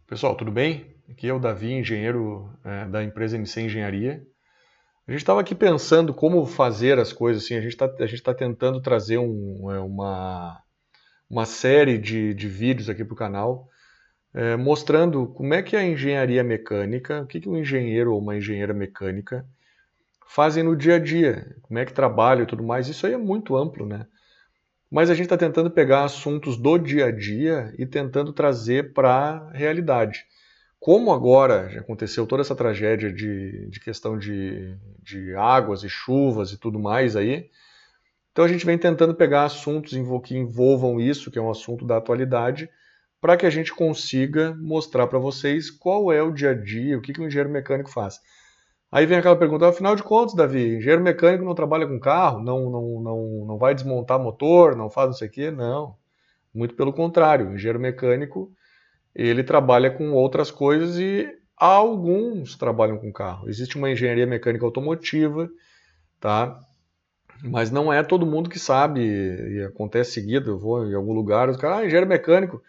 Pessoal, tudo bem? Aqui é o Davi, engenheiro da empresa MC Engenharia. A gente estava aqui pensando como fazer as coisas, assim, a gente tá tentando trazer uma série de vídeos aqui para o canal, mostrando como é que a engenharia mecânica, o que que um engenheiro ou uma engenheira mecânica fazem no dia a dia, como é que trabalham e tudo mais. Isso aí é muito amplo, né? Mas a gente está tentando pegar assuntos do dia a dia e tentando trazer para a realidade. Como agora já aconteceu toda essa tragédia de questão de águas e chuvas e tudo mais aí, então a gente vem tentando pegar assuntos que envolvam isso, que é um assunto da atualidade, para que a gente consiga mostrar para vocês qual é o dia a dia, o que que o engenheiro mecânico faz. Aí vem aquela pergunta, afinal de contas, Davi, engenheiro mecânico não trabalha com carro, não vai desmontar motor, não faz não sei o quê? Não, muito pelo contrário, o engenheiro mecânico ele trabalha com outras coisas e alguns trabalham com carro. Existe uma engenharia mecânica automotiva, tá? Mas não é todo mundo que sabe, e acontece seguido, eu vou em algum lugar, os caras, engenheiro mecânico,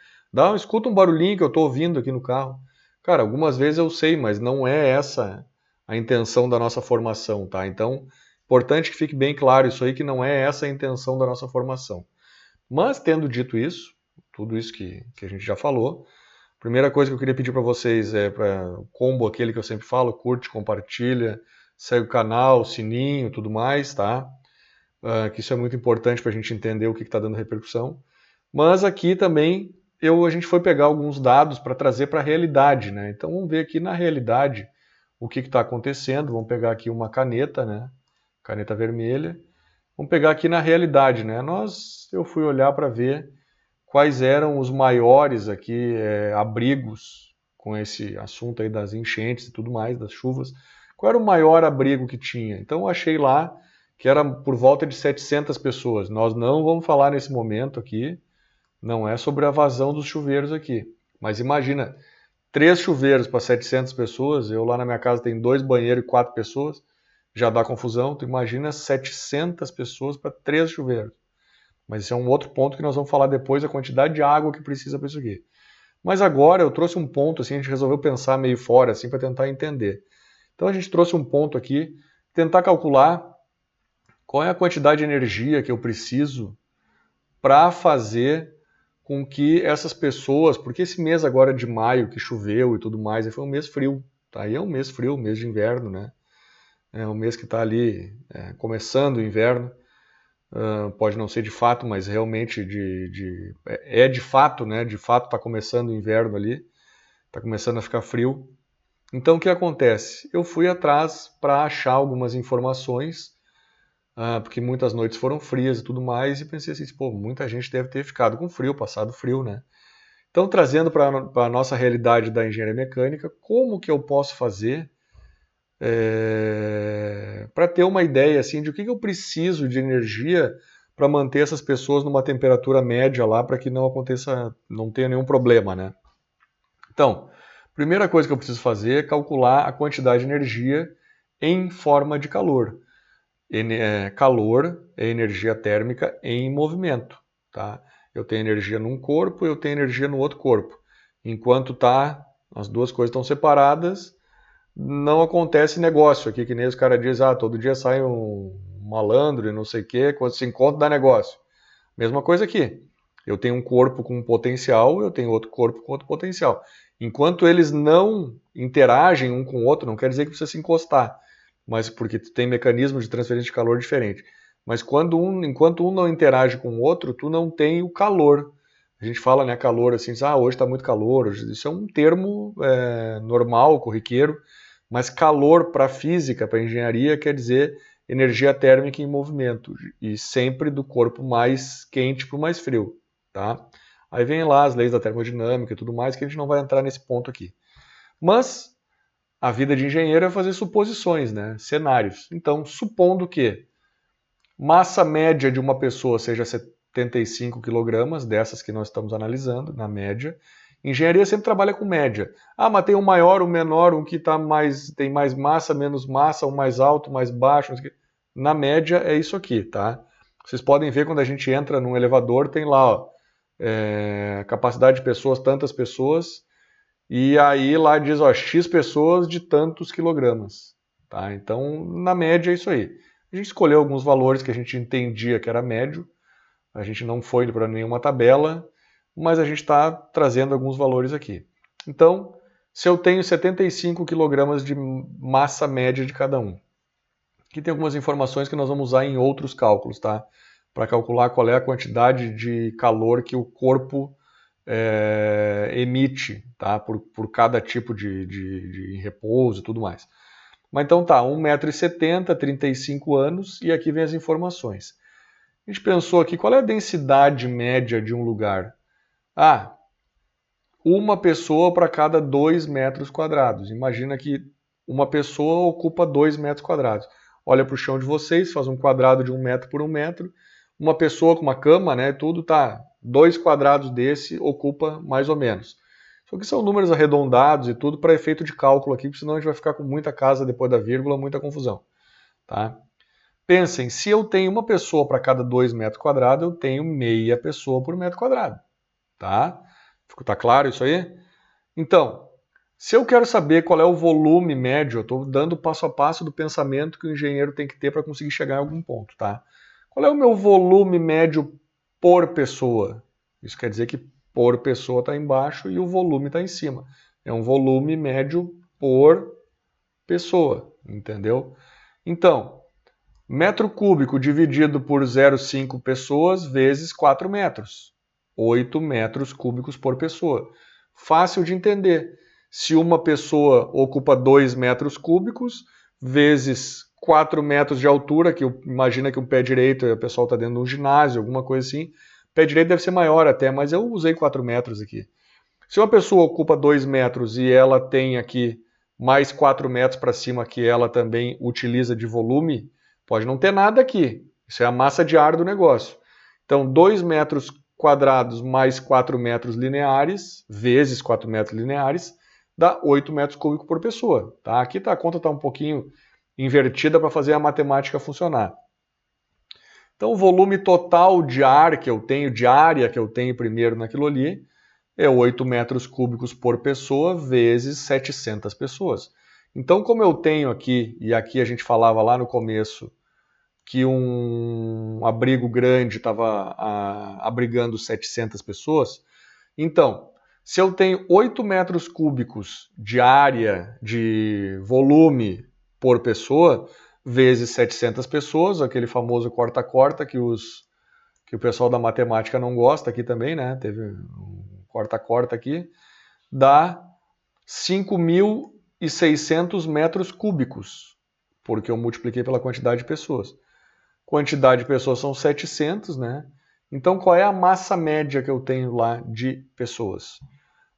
escuta um barulhinho que eu estou ouvindo aqui no carro. Cara, algumas vezes eu sei, mas não é essa a intenção da nossa formação, tá? Então, importante que fique bem claro isso aí, que não é essa a intenção da nossa formação. Mas, tendo dito isso, tudo isso que a gente já falou, primeira coisa que eu queria pedir para vocês é para o combo aquele que eu sempre falo, curte, compartilha, segue o canal, sininho, tudo mais, tá? Que isso é muito importante para a gente entender o que está dando repercussão. Mas aqui também a gente foi pegar alguns dados para trazer para a realidade, né? Então vamos ver aqui na realidade o que está acontecendo. Vamos pegar aqui uma caneta, né? Caneta vermelha. Vamos pegar aqui na realidade, né? Eu fui olhar para ver quais eram os maiores aqui abrigos com esse assunto aí das enchentes e tudo mais, das chuvas. Qual era o maior abrigo que tinha? Então eu achei lá que era por volta de 700 pessoas. Nós não vamos falar nesse momento aqui, não é sobre a vazão dos chuveiros aqui. Mas imagina, 3 chuveiros para 700 pessoas, eu lá na minha casa tenho 2 banheiros e 4 pessoas, já dá confusão. Tu imagina 700 pessoas para 3 chuveiros. Mas esse é um outro ponto que nós vamos falar depois, a quantidade de água que precisa para isso aqui. Mas agora eu trouxe um ponto, assim, a gente resolveu pensar meio fora, assim, para tentar entender. Então a gente trouxe um ponto aqui, tentar calcular qual é a quantidade de energia que eu preciso para fazer com que essas pessoas, porque esse mês agora de maio que choveu e tudo mais, foi um mês frio, tá? Aí é um mês frio, um mês de inverno, né? É um mês que está ali começando o inverno. Pode não ser de fato, mas realmente é de fato, né? De fato está começando o inverno ali, está começando a ficar frio. Então o que acontece? Eu fui atrás para achar algumas informações, porque muitas noites foram frias e tudo mais, e pensei assim, pô, muita gente deve ter ficado com frio, passado frio, né? Então trazendo para a nossa realidade da engenharia mecânica, como que eu posso fazer para ter uma ideia assim de o que eu preciso de energia para manter essas pessoas numa temperatura média lá para que não aconteça, não tenha nenhum problema, né? Então, primeira coisa que eu preciso fazer é calcular a quantidade de energia em forma de calor. Calor é energia térmica em movimento, tá? Eu tenho energia num corpo, eu tenho energia no outro corpo. Enquanto as duas coisas estão separadas, não acontece negócio aqui, que nem os caras dizem, todo dia sai um malandro e não sei o quê, quando se encontra dá negócio. Mesma coisa aqui. Eu tenho um corpo com potencial, eu tenho outro corpo com outro potencial. Enquanto eles não interagem um com o outro, não quer dizer que precisa se encostar, mas porque tu tem mecanismos de transferência de calor diferente. Mas enquanto um não interage com o outro, tu não tem o calor. A gente fala, né, calor assim, hoje está muito calor. Isso é um termo normal, corriqueiro, mas calor para física, para engenharia, quer dizer energia térmica em movimento, e sempre do corpo mais quente para o mais frio, tá? Aí vem lá as leis da termodinâmica e tudo mais, que a gente não vai entrar nesse ponto aqui. Mas a vida de engenheiro é fazer suposições, né? Cenários. Então, supondo que massa média de uma pessoa seja 75 kg, dessas que nós estamos analisando, na média, engenharia sempre trabalha com média. Mas tem um maior, um menor, um que tem mais massa, menos massa, um mais alto, mais baixo. Na média é isso aqui, tá? Vocês podem ver quando a gente entra num elevador, tem lá, capacidade de pessoas, tantas pessoas, E aí lá diz, ó, X pessoas de tantos quilogramas. Tá? Então, na média é isso aí. A gente escolheu alguns valores que a gente entendia que era médio. A gente não foi para nenhuma tabela, mas a gente está trazendo alguns valores aqui. Então, se eu tenho 75 kg de massa média de cada um, aqui tem algumas informações que nós vamos usar em outros cálculos, tá? Para calcular qual é a quantidade de calor que o corpo emite, tá? Por cada tipo de repouso e tudo mais. Mas então tá, 1,70 m, 35 anos, e aqui vem as informações. A gente pensou aqui, qual é a densidade média de um lugar? Ah, uma pessoa para cada 2 metros quadrados. Imagina que uma pessoa ocupa 2 metros quadrados. Olha para o chão de vocês, faz um quadrado de 1 metro por 1 metro. Uma pessoa com uma cama, né, tudo tá, 2 quadrados desse ocupa mais ou menos. Só que são números arredondados e tudo para efeito de cálculo aqui, porque senão a gente vai ficar com muita casa depois da vírgula, muita confusão. Tá? Pensem, se eu tenho uma pessoa para cada 2 metros quadrados, eu tenho meia pessoa por metro quadrado. Tá? Tá claro isso aí? Então, se eu quero saber qual é o volume médio, eu estou dando passo a passo do pensamento que o engenheiro tem que ter para conseguir chegar em algum ponto. Tá? Qual é o meu volume médio por pessoa? Isso quer dizer que por pessoa está embaixo e o volume está em cima. É um volume médio por pessoa, entendeu? Então, metro cúbico dividido por 0,5 pessoas vezes 4 metros. 8 metros cúbicos por pessoa. Fácil de entender. Se uma pessoa ocupa 2 metros cúbicos, vezes 4 metros de altura, que imagina que um pé direito, o pessoal está dentro de um ginásio, alguma coisa assim. O pé direito deve ser maior até, mas eu usei 4 metros aqui. Se uma pessoa ocupa 2 metros e ela tem aqui mais 4 metros para cima que ela também utiliza de volume, pode não ter nada aqui. Isso é a massa de ar do negócio. Então, 2 metros quadrados mais 4 metros lineares, vezes 4 metros lineares, dá 8 metros cúbicos por pessoa. Tá? Aqui a conta está um pouquinho invertida para fazer a matemática funcionar. Então, o volume total de ar que eu tenho, de área que eu tenho primeiro naquilo ali, é 8 metros cúbicos por pessoa vezes 700 pessoas. Então, como eu tenho aqui, e aqui a gente falava lá no começo, que um abrigo grande estava abrigando 700 pessoas, então, se eu tenho 8 metros cúbicos de área, de volume por pessoa, vezes 700 pessoas, aquele famoso corta-corta que o pessoal da matemática não gosta aqui também, né? Teve um corta-corta aqui, dá 5.600 metros cúbicos, porque eu multipliquei pela quantidade de pessoas. Quantidade de pessoas são 700, né? Então, qual é a massa média que eu tenho lá de pessoas?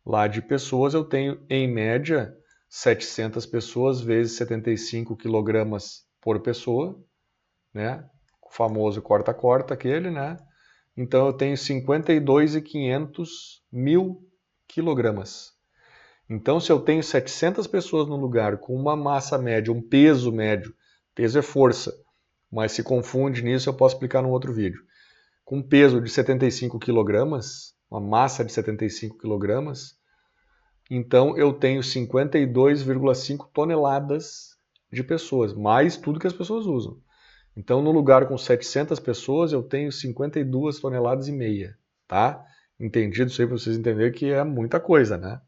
Lá de pessoas eu tenho, em média, 700 pessoas vezes 75 quilogramas por pessoa, né? O famoso corta-corta aquele, né? Então eu tenho 52.500 mil quilogramas. Então, se eu tenho 700 pessoas no lugar com uma massa média, um peso médio, peso é força, mas se confunde nisso, eu posso explicar num outro vídeo. Com um peso de 75 quilogramas, uma massa de 75 quilogramas, então eu tenho 52,5 toneladas de pessoas, mais tudo que as pessoas usam. Então, no lugar com 700 pessoas, eu tenho 52 toneladas e meia, tá? Entendido isso aí para vocês entenderem que é muita coisa, né?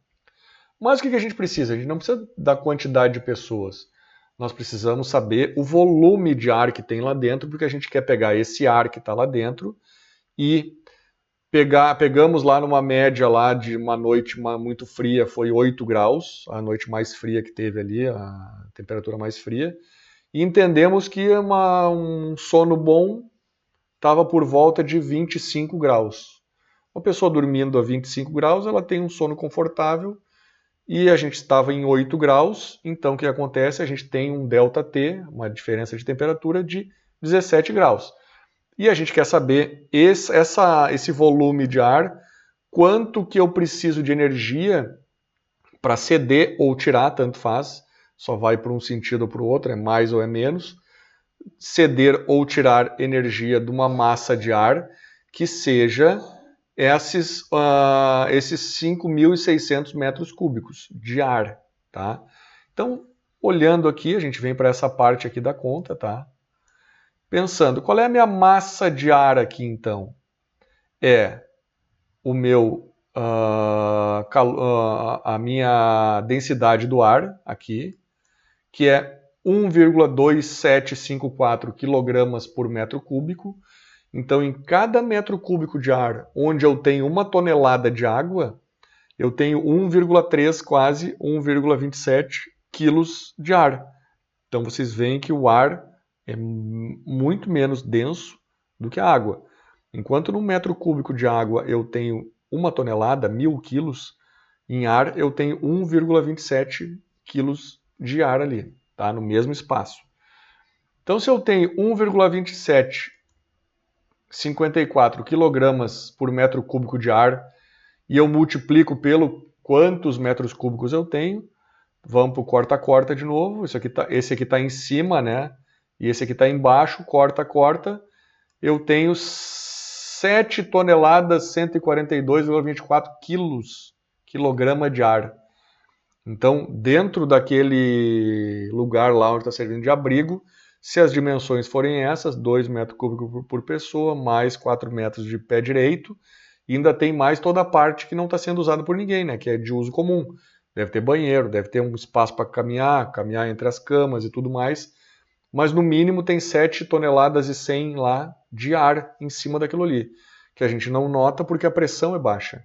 Mas o que a gente precisa? A gente não precisa da quantidade de pessoas. Nós precisamos saber o volume de ar que tem lá dentro, porque a gente quer pegar esse ar que está lá dentro e pegamos lá numa média lá de uma noite muito fria, foi 8 graus, a noite mais fria que teve ali, a temperatura mais fria, e entendemos que um sono bom estava por volta de 25 graus. Uma pessoa dormindo a 25 graus, ela tem um sono confortável, e a gente estava em 8 graus, então o que acontece? A gente tem um ΔT, uma diferença de temperatura de 17 graus. E a gente quer saber esse volume de ar, quanto que eu preciso de energia para ceder ou tirar, tanto faz, só vai para um sentido ou para o outro, é mais ou é menos, ceder ou tirar energia de uma massa de ar que seja esses 5.600 metros cúbicos de ar, tá? Então, olhando aqui, a gente vem para essa parte aqui da conta, tá? Pensando, qual é a minha massa de ar aqui, então? É o meu, a minha densidade do ar aqui, que é 1,2754 kg por metro cúbico. Então, em cada metro cúbico de ar, onde eu tenho 1 tonelada de água, eu tenho 1,3, quase 1,27 quilos de ar. Então, vocês veem que o ar é muito menos denso do que a água. Enquanto no metro cúbico de água eu tenho 1 tonelada, 1.000 quilos, em ar eu tenho 1,27 quilos de ar ali, tá? No mesmo espaço. Então, se eu tenho 1,2754 quilogramas por metro cúbico de ar e eu multiplico pelo quantos metros cúbicos eu tenho, vamos para o corta-corta de novo. Esse aqui está em cima, né? E esse aqui está embaixo, corta-corta. Eu tenho 7 toneladas, 142,24 quilograma de ar. Então, dentro daquele lugar lá onde está servindo de abrigo, se as dimensões forem essas, 2 metros cúbicos por pessoa, mais 4 metros de pé direito, e ainda tem mais toda a parte que não está sendo usada por ninguém, né? Que é de uso comum. Deve ter banheiro, deve ter um espaço para caminhar entre as camas e tudo mais. Mas no mínimo tem 7 toneladas e 100 lá de ar em cima daquilo ali, que a gente não nota porque a pressão é baixa.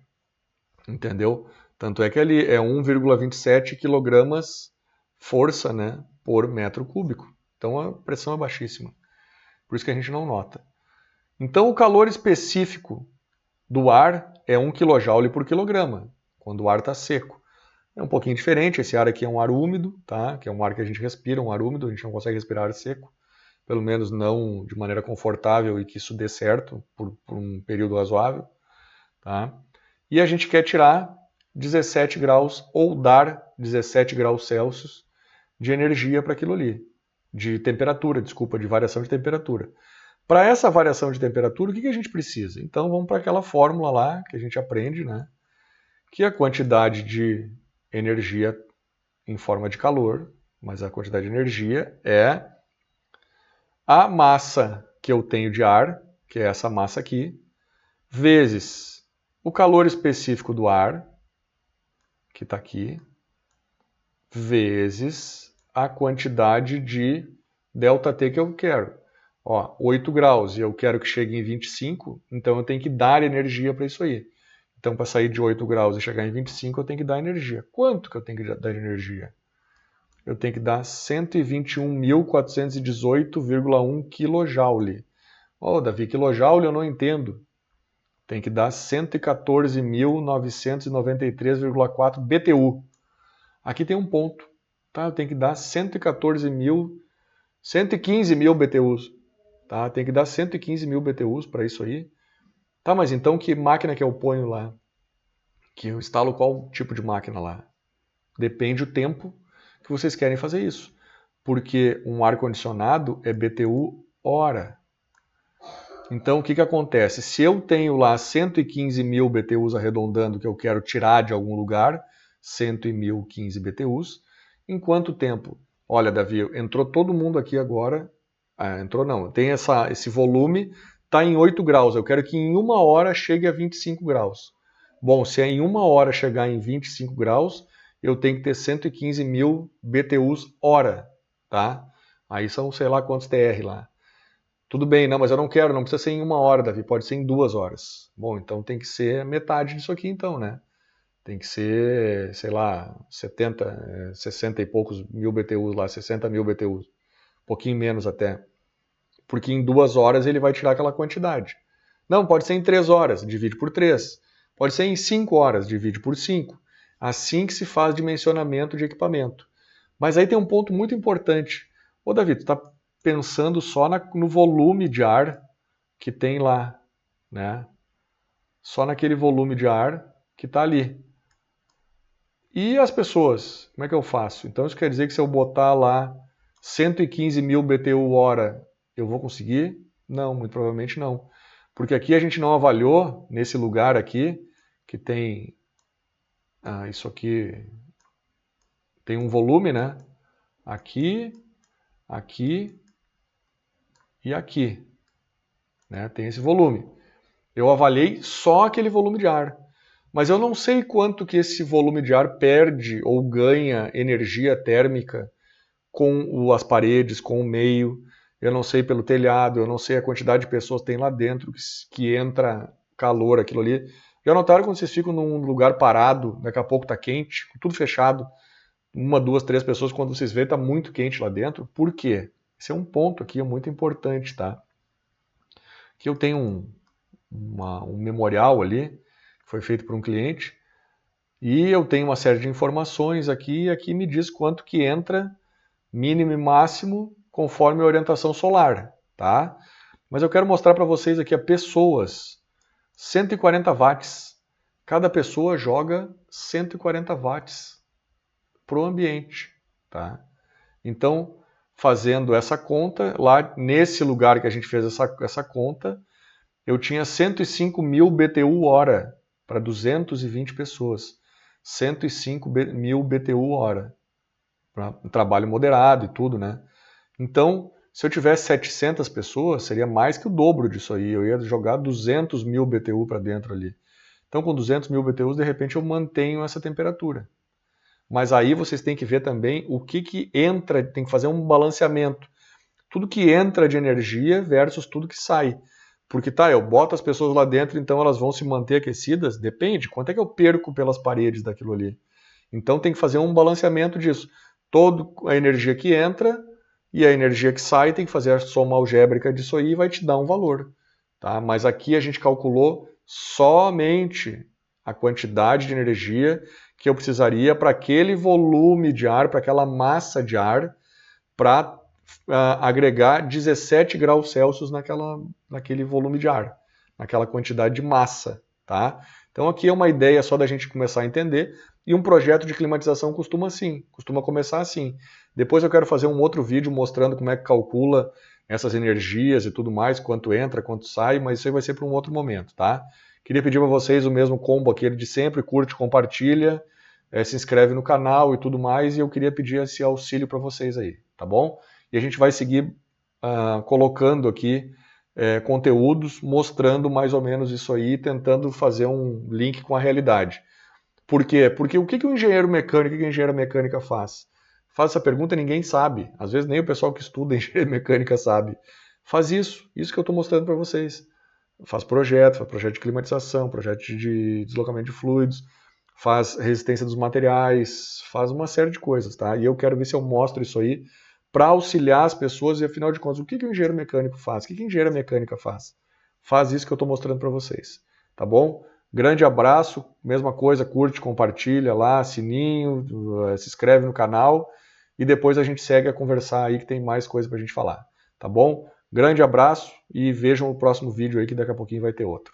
Entendeu? Tanto é que ali é 1,27 quilogramas força, né, por metro cúbico. Então a pressão é baixíssima. Por isso que a gente não nota. Então o calor específico do ar é 1 kJ por quilograma, quando o ar está seco. É um pouquinho diferente, esse ar aqui é um ar úmido, tá? Que é um ar que a gente respira, um ar úmido, a gente não consegue respirar ar seco, pelo menos não de maneira confortável e que isso dê certo por um período razoável. Tá? E a gente quer tirar 17 graus ou dar 17 graus Celsius de energia para aquilo ali, de temperatura, desculpa, de variação de temperatura. Para essa variação de temperatura, o que a gente precisa? Então vamos para aquela fórmula lá que a gente aprende, né? Que a quantidade de energia em forma de calor, mas a quantidade de energia é a massa que eu tenho de ar, que é essa massa aqui, vezes o calor específico do ar, que está aqui, vezes a quantidade de ΔT que eu quero. Ó, 8 graus e eu quero que chegue em 25, então eu tenho que dar energia para isso aí. Então, para sair de 8 graus e chegar em 25, eu tenho que dar energia. Quanto que eu tenho que dar de energia? Eu tenho que dar 121.418,1 kJ. Oh, Davi, kilojoule eu não entendo. Tem que dar 114.993,4 BTU. Aqui tem um ponto. Tá? Eu tenho que dar 115 mil BTUs. Tá? Tem que dar 115 mil BTUs para isso aí. Tá, mas então que máquina que eu ponho lá? Que eu instalo qual tipo de máquina lá? Depende do tempo que vocês querem fazer isso. Porque um ar-condicionado é BTU hora. Então, o que acontece? Se eu tenho lá 115 mil BTUs arredondando que eu quero tirar de algum lugar, 100.015 BTUs, em quanto tempo? Olha, Davi, entrou todo mundo aqui agora. Entrou não, tem esse volume, está em 8 graus. Eu quero que em 1 hora chegue a 25 graus. Bom, se é em 1 hora chegar em 25 graus, eu tenho que ter 115 mil BTUs hora, tá? Aí são sei lá quantos TR lá. Tudo bem, não, mas eu não quero, não precisa ser em 1 hora, Davi, pode ser em 2 horas. Bom, então tem que ser metade disso aqui então, né? Tem que ser, sei lá, 70, 60 e poucos mil BTUs lá, 60 mil BTUs. Um pouquinho menos até. Porque em 2 horas ele vai tirar aquela quantidade. Não, pode ser em 3 horas, divide por 3. Pode ser em 5 horas, divide por 5. Assim que se faz dimensionamento de equipamento. Mas aí tem um ponto muito importante. Ô Davi, tu está pensando só no volume de ar que tem lá, né? Só naquele volume de ar que está ali. E as pessoas, como é que eu faço? Então isso quer dizer que se eu botar lá 115 mil BTU hora, eu vou conseguir? Não, muito provavelmente não. Porque aqui a gente não avaliou, nesse lugar aqui, que tem... isso aqui tem um volume, né? Aqui, aqui e aqui. Né? Tem esse volume. Eu avaliei só aquele volume de ar. Mas eu não sei quanto que esse volume de ar perde ou ganha energia térmica com as paredes, com o meio. Eu não sei pelo telhado, eu não sei a quantidade de pessoas que tem lá dentro que entra calor, aquilo ali. Já notaram quando vocês ficam num lugar parado, daqui a pouco está quente, tudo fechado, uma, duas, três pessoas, quando vocês veem está muito quente lá dentro. Por quê? Esse é um ponto aqui muito importante, tá? Aqui eu tenho um memorial ali, que foi feito por um cliente, e eu tenho uma série de informações aqui, e aqui me diz quanto que entra, mínimo e máximo, conforme a orientação solar, tá? Mas eu quero mostrar para vocês aqui a pessoas, 140 watts. Cada pessoa joga 140 watts para o ambiente, tá? Então, fazendo essa conta, lá nesse lugar que a gente fez essa conta, eu tinha 105 mil BTU hora para 220 pessoas. 105 mil BTU hora. Para um trabalho moderado e tudo, né? Então, se eu tivesse 700 pessoas, seria mais que o dobro disso aí. Eu ia jogar 200 mil BTU para dentro ali. Então, com 200 mil BTUs, de repente eu mantenho essa temperatura. Mas aí vocês têm que ver também o que entra, tem que fazer um balanceamento. Tudo que entra de energia versus tudo que sai. Porque tá, eu boto as pessoas lá dentro, então elas vão se manter aquecidas? Depende, quanto é que eu perco pelas paredes daquilo ali? Então tem que fazer um balanceamento disso. Toda a energia que entra e a energia que sai, tem que fazer a soma algébrica disso aí e vai te dar um valor. Tá? Mas aqui a gente calculou somente a quantidade de energia que eu precisaria para aquele volume de ar, para aquela massa de ar, para agregar 17 graus Celsius naquele volume de ar, naquela quantidade de massa. Tá? Então aqui é uma ideia só da gente começar a entender, e um projeto de climatização costuma começar assim. Depois eu quero fazer um outro vídeo mostrando como é que calcula essas energias e tudo mais, quanto entra, quanto sai, mas isso aí vai ser para um outro momento, tá? Queria pedir para vocês o mesmo combo aquele de sempre, curte, compartilha, se inscreve no canal e tudo mais, e eu queria pedir esse auxílio para vocês aí, tá bom? E a gente vai seguir colocando aqui conteúdos mostrando mais ou menos isso aí, tentando fazer um link com a realidade. Por quê? Porque o que o engenheiro mecânico, o que a engenheira mecânica faz? Faz essa pergunta e ninguém sabe. Às vezes nem o pessoal que estuda engenharia mecânica sabe. Faz isso que eu estou mostrando para vocês. Faz projeto de climatização, projeto de deslocamento de fluidos, faz resistência dos materiais, faz uma série de coisas, tá? E eu quero ver se eu mostro isso aí para auxiliar as pessoas e, afinal de contas, o que o engenheiro mecânico faz? O que a engenheira mecânica faz? Faz isso que eu estou mostrando para vocês, tá bom? Grande abraço, mesma coisa, curte, compartilha lá, sininho, se inscreve no canal e depois a gente segue a conversar aí que tem mais coisa para a gente falar, tá bom? Grande abraço e vejam o próximo vídeo aí que daqui a pouquinho vai ter outro.